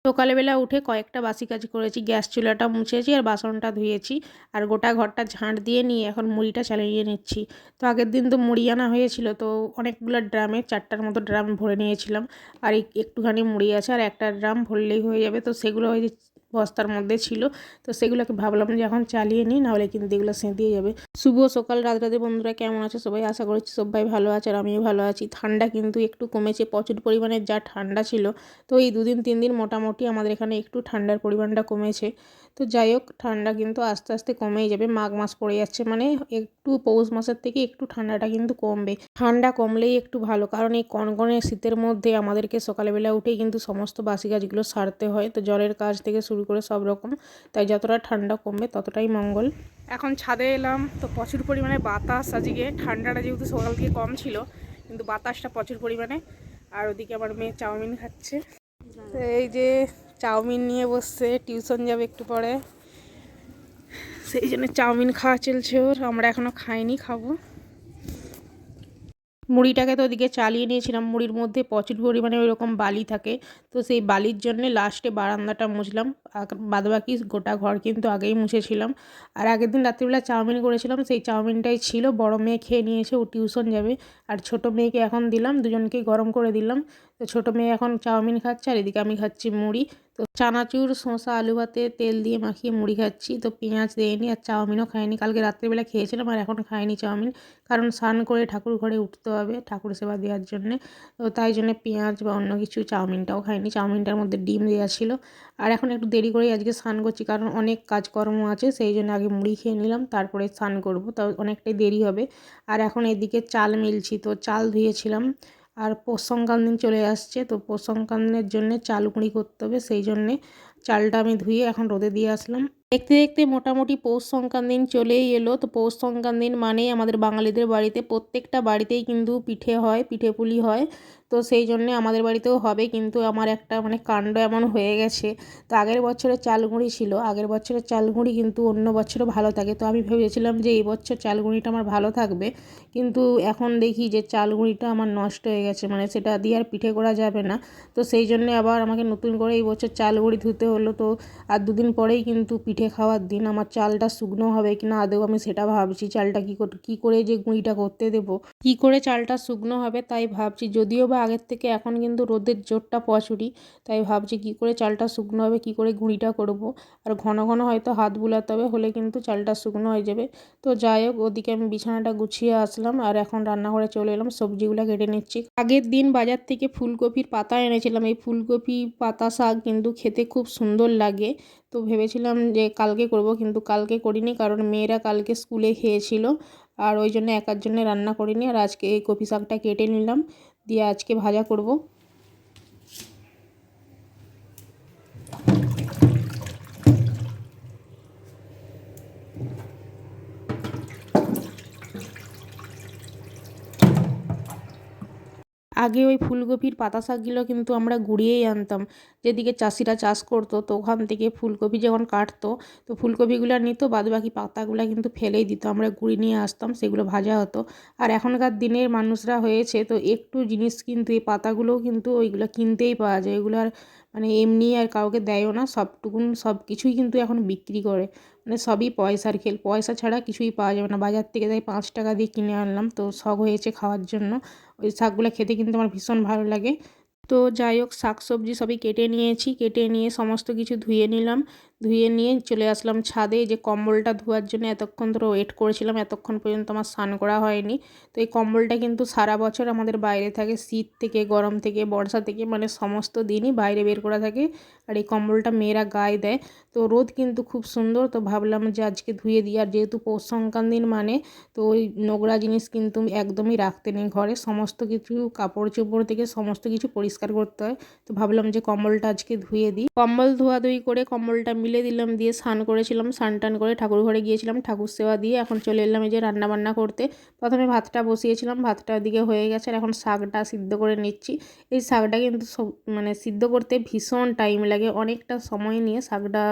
সকালবেলা উঠে কয়েকটা বাসি কাজ করেছি, গ্যাস চুলাটা মুছেছি আর বাসনটা ধুয়েছি আর গোটা ঘরটা ঝাঁট দিয়ে নিয়ে এখন মুড়িটা চালিয়ে নিচ্ছি। তো আগের দিন তো মুড়ি আনা হয়েছিল, তো অনেকগুলো ড্রামে 4টার মতো ড্রাম ভরে নিয়েছিলাম। আর একটুখানি মুড়ি আছে আর একটা ড্রাম ভরলেই হয়ে যাবে। তো সেগুলো ওই যে বস্তার মধ্যে ছিল, তো সেগুলোকে ভাবলাম যে এখন চালিয়ে নিই, নাহলে কিন্তু এগুলো সেঁধিয়ে যাবে। শুভ সকাল রাত রাতে বন্ধুরা, কেমন আছে সবাই? আশা করছি সবাই ভালো আছে আর আমিও ভালো আছি। ঠান্ডা কিন্তু একটু কমেছে, প্রচুর পরিমাণে যা ঠান্ডা ছিল, তো এই 2 দিন 3 দিন মোটামুটি আমাদের এখানে একটু ঠান্ডার পরিমাণটা কমেছে। তো যাই হোক, ঠান্ডা কিন্তু আস্তে আস্তে কমেই যাবে। মাঘ মাস পড়ে যাচ্ছে, মানে একটু পৌষ মাসের থেকে একটু ঠান্ডাটা কিন্তু কমবে। ঠান্ডা কমলেই একটু ভালো, কারণ এই কনকনে শীতের মধ্যে আমাদেরকে সকালবেলা উঠেই কিন্তু সমস্ত বাসি কাজগুলো সারতে হয়, তো জলের কাজ থেকে শুরু করে সব রকম। তাই যতটা ঠান্ডা কমবে ততটাই মঙ্গল। এখন ছাদে এলাম, তো প্রচুর পরিমাণে বাতাস। আজকে ঠান্ডাটা যেহেতু সকাল থেকে কম ছিল, কিন্তু বাতাসটা প্রচুর পরিমাণে। আর ওদিকে আমার মেয়ে চাউমিন খাচ্ছে। তো এই যে চাউমিন নিয়ে বসছে, টিউশন যাবে একটু পরে, সেই জন্য চাউমিন খাওয়া চলছে ওর। আমরা এখনো খাইনি, খাবো। মুড়িটাকে তো ওদিকে চালিয়ে নিয়েছিলাম, মুড়ির মধ্যে প্রচুর পরিমাণে ওইরকম বালি থাকে, তো সেই বালির জন্য লাস্টে বারান্দাটা মুছলাম। বাদবাকি গোটা ঘর কিন্তু আগেই মুছেছিলাম। আর আগের দিন রাত্রিবেলা চাউমিন করেছিলাম, সেই চাউমিনটাই ছিল। বড় মেয়ে খেয়ে নিয়েছে, ও টিউশন যাবে। আর ছোট মেয়েকে এখন দিলাম, দুজনকেই গরম করে দিলাম। তো ছোট মেয়ে এখন চাউমিন খাচ্ছে আর এদিকে আমি খাচ্ছি মুড়ি। তো চানাচুর শসা আলু ভাতে তেল দিয়ে মাখিয়ে মুড়ি খাচ্ছি। তো পেঁয়াজ দেয়নি আর চাউমিনও খাইনি, কালকে রাত্রিবেলা খেয়েছিলাম আর এখন খাইনি চাউমিন, কারণ স্নান করে ঠাকুর ঘরে উঠতে হবে ঠাকুর সেবা দেওয়ার জন্যে। তো তাই জন্য পেঁয়াজ বা অন্য কিছু চাউমিনটাও খাইনি। চাউমিনটার মধ্যে ডিম দেওয়া ছিল। আর এখন একটু দেরি করেই আজকে স্নান করছি, কারণ অনেক কাজকর্ম আছে, সেই জন্য আগে মুড়ি খেয়ে নিলাম, তারপরে স্নান করবো, তাও অনেকটাই দেরি হবে। আর এখন এদিকে চাল মিলছি, তো চাল ধুয়েছিলাম। আর পৌষ সংক্রান্তি চলে আসছে, তো পৌষ সংক্রান্তির জন্য চাল গুঁড়ি করতে হবে, সেই জন্যে চালটা আমি ধুয়ে এখন রোদে দিয়ে আসলাম। দেখতে দেখতে মোটামুটি পৌষ সংক্রান্তি চলেই এলো। তো পৌষ সংক্রান্তি মানেই আমাদের বাঙালিদের বাড়িতে প্রত্যেকটা বাড়িতেই কিন্তু পিঠে হয়, পিঠে পুলি হয়। তো সেই জন্যে আমাদের বাড়িতেও হবে, কিন্তু আমার একটা মানে কাণ্ড এমন হয়ে গেছে। তো আগের বছরের চাল গুঁড়ি ছিল, আগের বছরের চাল গুঁড়ি কিন্তু অন্য বছরও ভালো থাকে, তো আমি ভেবেছিলাম যে এই বছর চাল গুঁড়িটা আমার ভালো থাকবে। কিন্তু এখন দেখি যে চাল গুঁড়িটা আমার নষ্ট হয়ে গেছে, মানে সেটা দিয়ে আর পিঠে করা যাবে না। তো সেই জন্যে আবার আমাকে নতুন করে এই বছর চাল গুঁড়ি ধুতে হলো। তো আর 2 দিন পরেই কিন্তু পিঠে খাওয়ার দিন। আমার চালটা শুকনো হবে কিনা আদৌ আমি সেটা ভাবছি। চালটা কী করে যে গুঁড়িটা করতে দেবো, কী করে চালটা শুকনো হবে তাই ভাবছি। যদিও বা আগের থেকে এখন কিন্তু রোদের জোরটা প্রচুরই, তাই ভাবছি কী করে চালটা শুকনো হবে, কী করে গুঁড়িটা করব। আর ঘন ঘন হয়তো হাত বুলাতে হবে, হলে কিন্তু চালটা শুকনো হয়ে যাবে। তো যাই হোক, ওদিকে আমি বিছানাটা গুছিয়ে আসলাম আর এখন রান্নাঘরে চলে এলাম, সবজিগুলো কেটে নিচ্ছি। আগের দিন বাজার থেকে ফুলকপির পাতা এনেছিলাম। এই ফুলকপি পাতা শাক কিন্তু খেতে খুব সুন্দর লাগে। তো ভেবেছিলাম যে কালকে করব, কিন্তু কালকে করিনি, কারণ মেয়েরা কালকে স্কুলে খেয়েছিল। আর ওই জন্য একার জন্য রান্না করিনি। আর আজকে এই কপি শাকটা কেটে নিলাম, দিয়ে আজকে ভাজা করব। আগে ওই ফুলকপির পাতা শাকগুলো কিন্তু আমরা গুঁড়িয়েই আনতাম। যেদিকে চাষিরা চাষ করতো, তো ওখান থেকে ফুলকপি যখন কাটতো, তো ফুলকপিগুলো নিত, বাদবাকি পাতাগুলো কিন্তু ফেলেই দিত, আমরা গুঁড়ি নিয়ে আসতাম, সেগুলো ভাজা হতো। আর এখনকার দিনের মানুষরা হয়েছে তো একটু জিনিস কিন্তু এই পাতাগুলোও কিন্তু ওইগুলো কিনতেই পাওয়া যায়, এগুলো আর মানে এমনি আর কাউকে দেয়ও না। সব কিছুই কিন্তু এখন বিক্রি করে, মানে সবই পয়সার খেল, পয়সা ছাড়া কিছুই পাওয়া যাবে না বাজার থেকে। তাই 5 টাকা দিয়ে কিনে আনলাম, তো শখ হয়েছে খাওয়ার জন্য। ওই শাকগুলো খেতে কিন্তু আমার ভীষণ ভালো লাগে। তো যাই হোক, শাকসবজি সবই কেটে নিয়েছি, কেটে নিয়ে সমস্ত কিছু ধুয়ে নিলাম। ধুয়ে নিয়ে চলে আসলাম ছাদে, যে কম্বলটা ধোয়ার জন্য এতক্ষণ ধরে ওয়েট করেছিলাম, এতক্ষণ পর্যন্ত আমার স্নান করা হয়নি। তো এই কম্বলটা কিন্তু সারা বছর আমাদের বাইরে থাকে, শীত থেকে গরম থেকে বর্ষা থেকে, মানে সমস্ত দিনই বাইরে বের করা থাকে। আর এই কম্বলটা মেয়েরা গায়ে দেয়। তো রোদ কিন্তু খুব সুন্দর, তো ভাবলাম যে আজকে ধুয়ে দিই। আর যেহেতু পৌষ সংক্রান্তির মানে, তো ওই নোংরা জিনিস কিন্তু একদমই রাখতে নেই ঘরে, সমস্ত কিছু কাপড় চোপড় থেকে সমস্ত কিছু পরিষ্কার করতে হয়। তো ভাবলাম যে কম্বলটা আজকে ধুয়ে দিই। কম্বল ধোয়াধুয়ি করে কম্বলটা মিলে দিলাম, দিয়ে স্নান করেছিলাম, স্নান টান করে ঠাকুর ঘরে গিয়েছিলাম, ঠাকুর সেবা দিয়ে এখন চলে এলাম এই যে রান্না বান্না করতে। প্রথমে ভাতটা বসিয়েছিলাম, ভাতটা দিকে হয়ে গেছে, আর এখন শাকটা সিদ্ধ করে নিচ্ছি। এই শাকটা কিন্তু মানে সিদ্ধ করতে ভীষণ টাইম লাগে, অনেকটা সময় নিয়ে শাকটা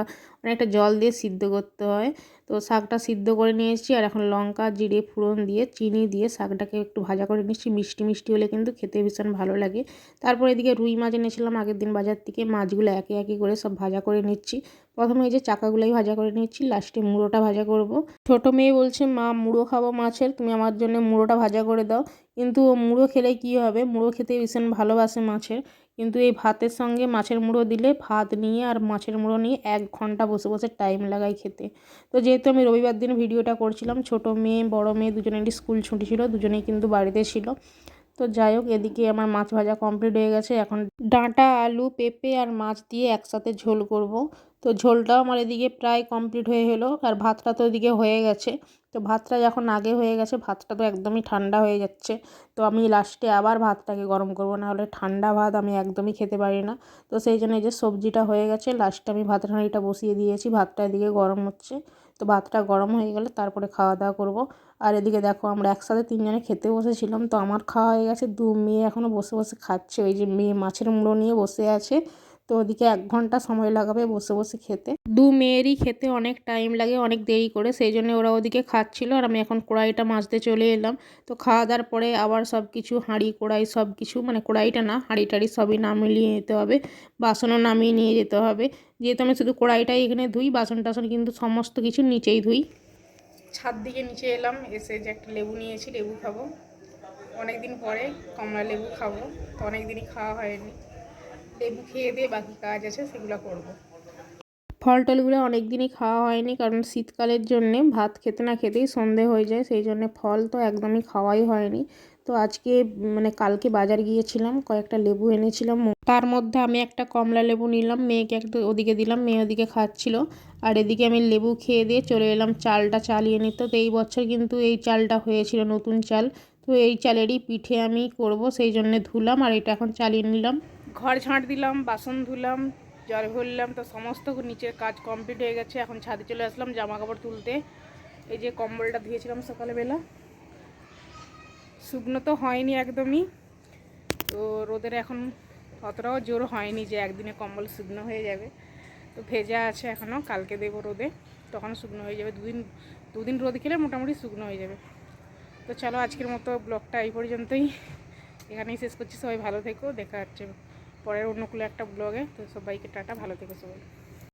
অনেকটা জল দিয়ে সিদ্ধ করতে হয়। তো শাকটা সিদ্ধ করে নিয়েছি আর এখন লঙ্কা জিরে ফোড়ন দিয়ে চিনি দিয়ে শাকটাকে একটু ভাজা করে নিচ্ছি। মিষ্টি মিষ্টি হলে কিন্তু খেতে ভীষণ ভালো লাগে। তারপর এদিকে রুই মাছ এনেছিলাম আগের দিন বাজার থেকে, মাছগুলো একে একে করে সব ভাজা করে নিচ্ছি। প্রথমে এই যে চাকাগুলোই ভাজা করে নিচ্ছি, লাস্টে মুড়োটা ভাজা করব। ছোটো মেয়ে বলছে মা মুড়ো খাবো মাছের, তুমি আমার জন্য মুড়োটা ভাজা করে দাও। কিন্তু ও মুড়ো খেলে কী হবে, মুড়ো খেতে ভীষণ ভালোবাসে মাছের, কিন্তু এই ভাতের সঙ্গে মাছের মুড়ো দিলে ভাত নিয়ে আর মাছের মুড়ো নিয়ে 1 ঘন্টা বসে বসে টাইম লাগাই খেতে। তো যেহেতু আমি রবিবার দিন ভিডিওটা করছিলাম, ছোটো মেয়ে বড় মেয়ে দুজনেরই স্কুল ছুটি ছিল, দুজনেই কিন্তু বাড়িতে ছিল। তো যাই হোক, এদিকে আমার মাছ ভাজা কমপ্লিট হয়ে গেছে। এখন ডাঁটা আলু পেঁপে আর মাছ দিয়ে একসাথে ঝোল করব। তো ঝোলটাও আমার এদিকে প্রায় কমপ্লিট হয়ে হলো, আর ভাতটা তো এদিকে হয়ে গেছে। তো ভাতটা যখন আগে হয়ে গেছে, ভাতটা তো একদমই ঠান্ডা হয়ে যাচ্ছে। তো আমি লাস্টে আবার ভাতটাকে গরম করব, না হলে ঠান্ডা ভাত আমি একদমই খেতে পারি না। তো সেই জন্য এই যে সবজিটা হয়ে গেছে, লাস্টে আমি ভাতের হাঁড়িটা বসিয়ে দিয়েছি, ভাতটা এদিকে গরম হচ্ছে। তো ভাতটা গরম হয়ে গেলে তারপরে খাওয়া দাওয়া করব। আর এদিকে দেখো আমরা একসাথে 3 জনে খেতে বসেছিলাম, তো আমার খাওয়া হয়ে গেছে, 2 মেয়ে এখনও বসে বসে খাচ্ছে। ওই যে মেয়ে মাছের মুড়ো নিয়ে বসে আছে, তো ওদিকে 1 ঘন্টা সময় লাগাবে বসে বসে খেতে। 2 মেয়েরই খেতে অনেক টাইম লাগে, অনেক দেরি করে, সেই জন্য ওরা ওদিকে খাচ্ছিল আর আমি এখন কড়াইটা মাজতে চলে এলাম। তো খাওয়া দাওয়ার পরে আবার সব কিছু হাঁড়ি কড়াই সব কিছু, মানে কড়াইটা না হাঁড়ি টাড়ি সবই নামিয়ে নিতে হবে, বাসনও নামিয়ে নিয়ে যেতে হবে। যেহেতু আমি শুধু কড়াইটাই এখানে ধুই, বাসন টাসন কিন্তু সমস্ত কিছু নিচেই ধুই। ছাদ দিকে নিচে এলাম, এসে যে একটা লেবু নিয়েছি, লেবু খাবো। অনেক দিন পরে কমলা লেবু খাবো, তো অনেক দিনই খাওয়া হয়নি। লেবু খেয়ে দিয়ে বাকি কাজ আছে সেগুলো করব। ফল টলগুলো অনেক দিনই খাওয়া হয়নি, কারণ শীতকালের জন্যে ভাত খেতে না খেতেই সন্ধে হয়ে যায়, সেই জন্যে ফল তো একদমই খাওয়াই হয়নি। তো আজকে মানে কালকে বাজার গিয়েছিলাম, কয়েকটা লেবু এনেছিলাম, তার মধ্যে আমি একটা কমলা লেবু নিলাম, মেয়েকে একটা ওদিকে দিলাম, মেয়ে ওদিকে খাচ্ছিল। আর এদিকে আমি লেবু খেয়ে দিয়ে চলে এলাম চালটা চালিয়ে নিতে। তো এই বছর কিন্তু এই চালটা হয়েছিল নতুন চাল, তো এই চালেরই পিঠে আমি করব, সেই জন্যে ধুলাম আর এটা এখন চালিয়ে নিলাম। ঘর ঝাঁট দিলাম, বাসন ধুলাম, জল ভরলাম, তো সমস্ত নিচের কাজ কমপ্লিট হয়ে গেছে। এখন ছাদে চলে আসলাম জামা কাপড় তুলতে। এই যে কম্বলটা ধুয়েছিলাম সকালবেলা, শুকনো তো হয়নি একদমই, তো রোদের এখন অতটাও জোর হয়নি যে একদিনে কম্বল শুকনো হয়ে যাবে। তো ভেজা আছে এখনও, কালকে দেবো রোদে, তখন শুকনো হয়ে যাবে। দুদিন রোদ খেলে মোটামুটি শুকনো হয়ে যাবে। তো চলো আজকের মতো ব্লগটা এই পর্যন্তই, এখানেই শেষ করছি। সবাই ভালো থেকো, দেখা হচ্ছে পরের অন্য কোনো একটা ব্লগে। তো সবাইকে টাটা, ভালো থেকো সবাই।